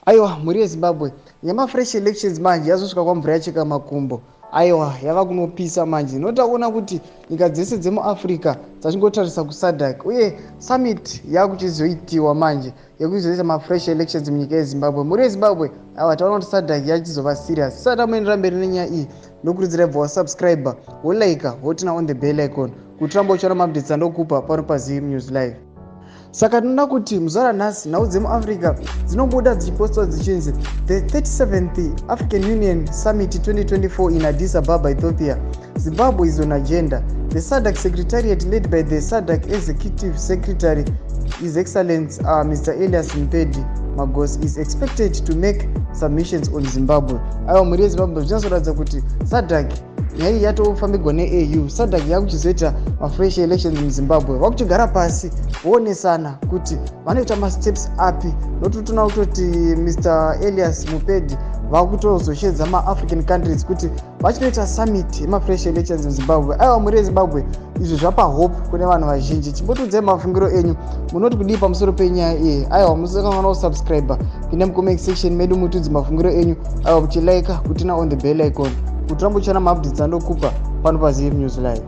Aiwa, muri Zimbabwe yama fresh elections manje yazosvika kwamvura yacheka makumbo. Aiwa, yava kunopisa manje. Notaona kuti nyika dzese dzemuAfrica dzachingotarisa kuSADC uye summit yakuchizoitiwa manje yekuzoita mafresh elections munyika yeZimbabwe. Muri Zimbabwe aiwa taona kuti SADC yachizova serious. Tisati tamuendera mberi nenyaya iyi nokurudzira ibva wasubscriber wolike wotina on the bell icon kuti rambo uchiona maupdates andokupa pano paZim News Live. Saka tinoda kuti muzuva ranhasi nhau dzemuAfrica dzinomboda dzichipostwa dzichinzi the 37th African Union Summit 2024 in Addis Ababa, Ethiopia. Zimbabwe is on agenda. The SADC Secretariat led by the SADC Executive Secretary, His Excellency Mr. Elias Mpedi Magos is expected to make submissions on Zimbabwe. Aiwa muri Zimbabwe zvinozoratidza kuti SADC nyaya yatofambigwa neAU. SADC yakuchizoita mafresh elections muZimbabwe. Vakuchigara pasi voonesana kuti vanoita masteps api. Nototona kutoti Mr. Elias Mpedi vakutozoshedza maAfrican countries kuti vachinoita summit yemafresh elections muZimbabwe. Aiwa muri Zimbabwe izvi zvapa hope kune vanhu vazhinji. Chimbotudzai mafungiro enyu, munoti kudii pamusoro penyaya iyi. Aiwa musakanganwa kusubscribe, pinda mucomment section medu mutudzi mafungiro enyu. Aiwa muchilike kutina on the bell icon kuti rambochiona maupdates andokupa pano paZim News Live.